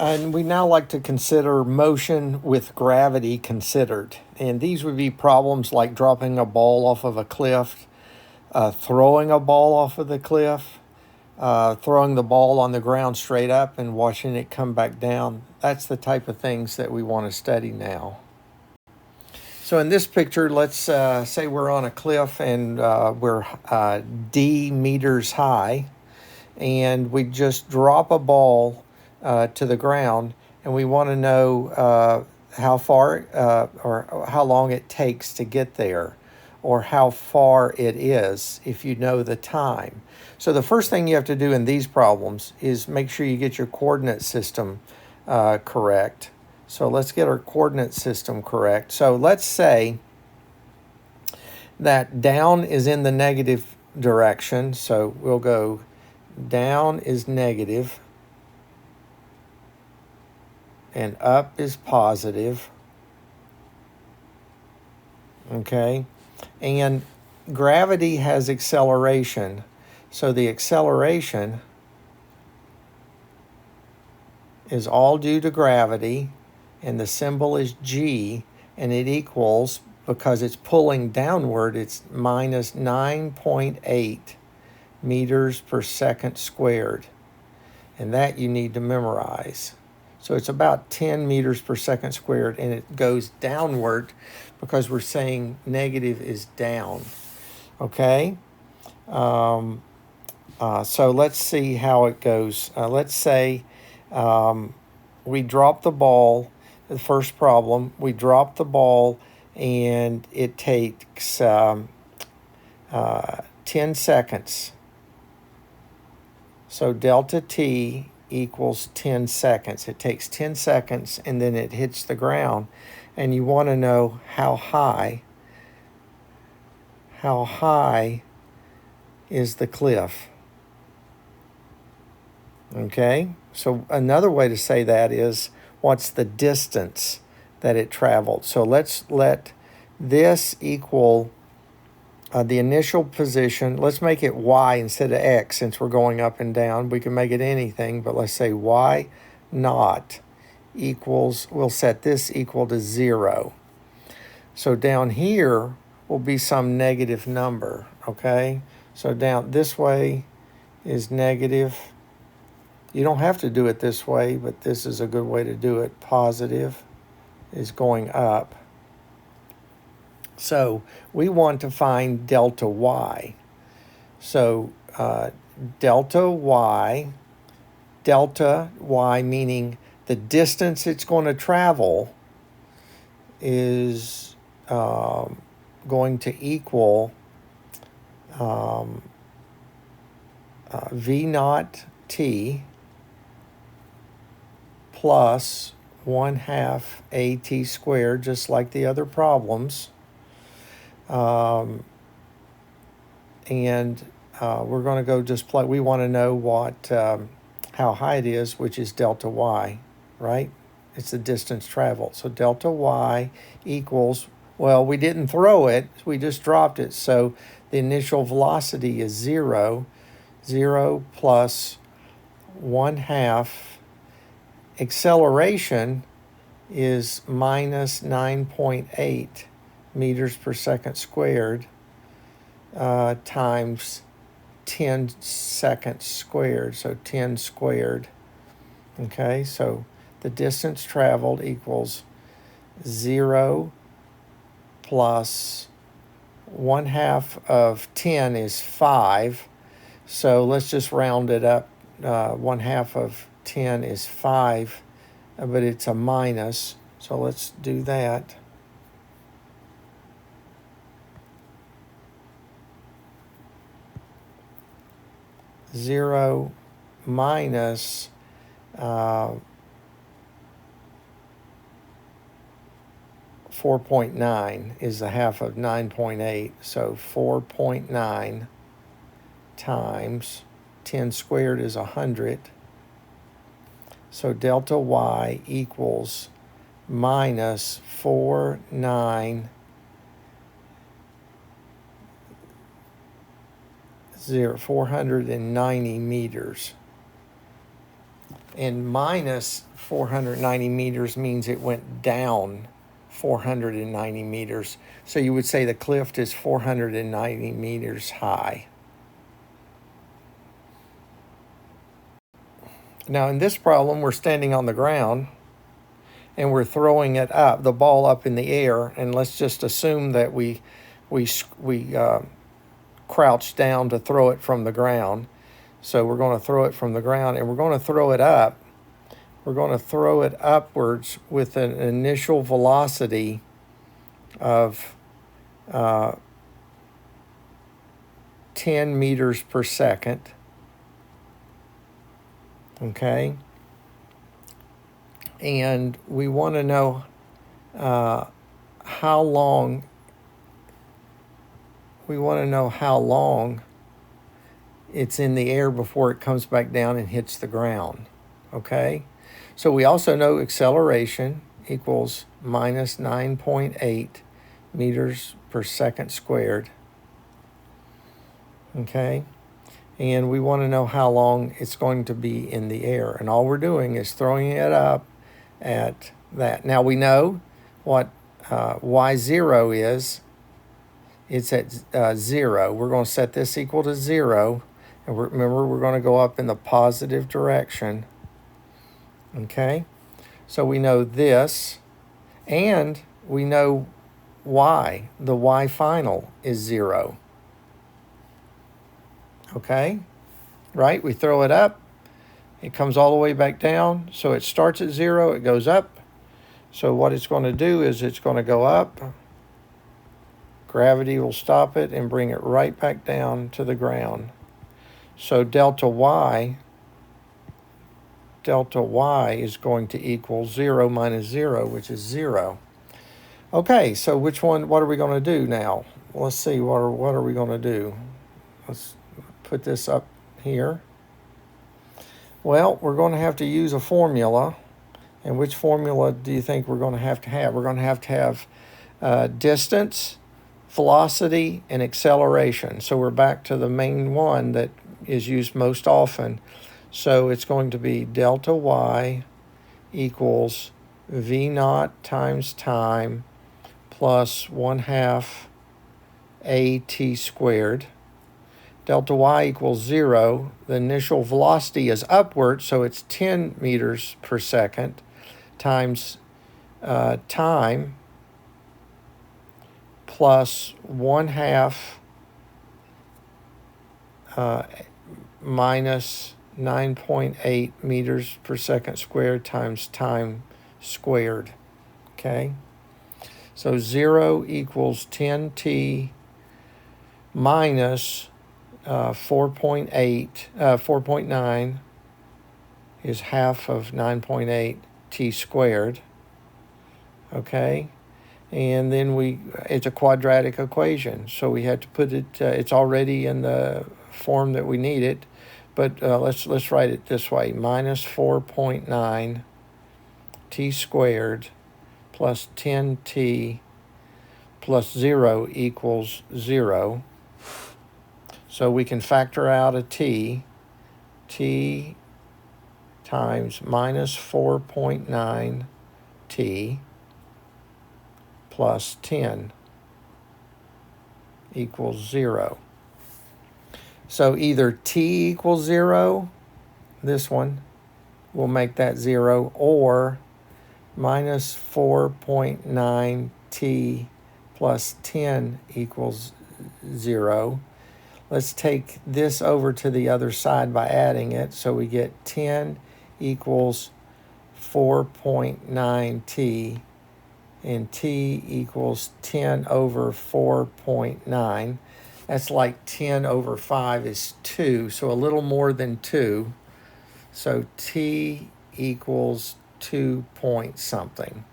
And we now like to consider motion with gravity considered. And these would be problems like dropping a ball off of a cliff, throwing a ball off of the cliff, throwing the ball on the ground straight up and watching it come back down. That's the type of things that we want to study now. So in this picture, let's say we're on a cliff and we're D meters high, and we just drop a ball to the ground, and we want to know how far or how long it takes to get there, or how far it is if you know the time. So the first thing you have to do in these problems is make sure you get your coordinate system correct. So let's get our coordinate system correct. So let's say that down is in the negative direction. So we'll go down is negative and up is positive. Okay. And gravity has acceleration. So the acceleration is all due to gravity, and the symbol is G, and it equals, because it's pulling downward, it's minus 9.8 meters per second squared. And that you need to memorize. So it's about 10 meters per second squared, and it goes downward because we're saying negative is down. Okay? So let's see how it goes. Let's say we drop the ball. The first problem, we drop the ball, and it takes 10 seconds. So delta T equals 10 seconds. It takes 10 seconds, and then it hits the ground. And you want to know how high is the cliff. Okay? So another way to say that is, what's the distance that it traveled? So let's let this equal the initial position. Let's make it y instead of x, since we're going up and down. We can make it anything, but let's say y naught equals, we'll set this equal to 0. So down here will be some negative number, okay? So down this way is negative. You don't have to do it this way, but this is a good way to do it. Positive is going up. So we want to find delta y. So delta y meaning the distance it's going to travel, is going to equal v naught t plus 1/2 at squared, just like the other problems. And we're going to go just play. We want to know what how high it is, which is delta y, right? It's the distance traveled. So delta y equals, well, we didn't throw it, we just dropped it. So the initial velocity is 0. 0 plus 1/2. Acceleration is minus 9.8 meters per second squared times 10 seconds squared, so 10 squared. Okay, so the distance traveled equals 0 plus 1/2 of 10 is 5. So let's just round it up. 1/2 of 10 is 5, but it's a minus. So let's do that. Zero minus 4.9 is 1/2 of 9.8. So 4.9 times 10 squared is 100. So delta y equals minus 490 490 meters. And minus 490 meters means it went down 490 meters. So you would say the cliff is 490 meters high. Now in this problem, we're standing on the ground and we're throwing it up, the ball up in the air. And let's just assume that we crouch down to throw it from the ground. So we're going to throw it from the ground and we're going to throw it up. We're going to throw it upwards with an initial velocity of 10 meters per second. Okay. And we want to know how long it's in the air before it comes back down and hits the ground. Okay. So we also know acceleration equals minus 9.8 meters per second squared. Okay. And we want to know how long it's going to be in the air. And all we're doing is throwing it up at that. Now we know what y0 is. It's at 0. We're going to set this equal to 0. And remember, we're going to go up in the positive direction. Okay? So we know this. And we know y. The y final is 0. Okay? Right? We throw it up. It comes all the way back down. So it starts at 0. It goes up. So what it's going to do is it's going to go up. Gravity will stop it and bring it right back down to the ground. So delta y is going to equal 0 minus 0, which is 0. Okay, so what are we going to do now? Let's see, what are we going to do? Let's put this up here. Well, we're going to have to use a formula. And which formula do you think we're going to have? We're going to have distance, velocity, and acceleration. So we're back to the main one that is used most often. So it's going to be delta y equals v naught times time plus 1/2 at squared. Delta y equals 0. The initial velocity is upward, so it's 10 meters per second times time plus 1/2 minus 9.8 meters per second squared times time squared. Okay? So 0 equals 10t minus 4.9 is half of 9.8 t squared. Okay? And then it's a quadratic equation. So we had to put it, it's already in the form that we need it. But let's write it this way. Minus 4.9 t squared plus 10t plus 0 equals 0. So we can factor out a t. T times minus 4.9 t plus 10 equals 0. So either t equals 0, this one, will make that 0, or minus 4.9 t plus 10 equals 0. Let's take this over to the other side by adding it. So we get 10 equals 4.9t, and t equals 10 over 4.9. That's like 10 over 5 is 2, so a little more than 2. So t equals 2 point something.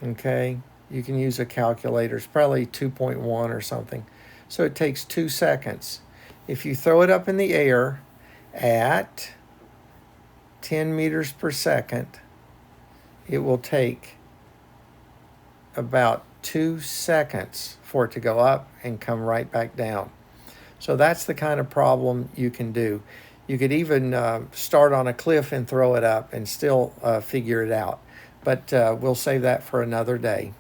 Okay, you can use a calculator. It's probably 2.1 or something. So it takes 2 seconds. If you throw it up in the air at 10 meters per second, it will take about 2 seconds for it to go up and come right back down. So that's the kind of problem you can do. You could even start on a cliff and throw it up and still figure it out. But we'll save that for another day.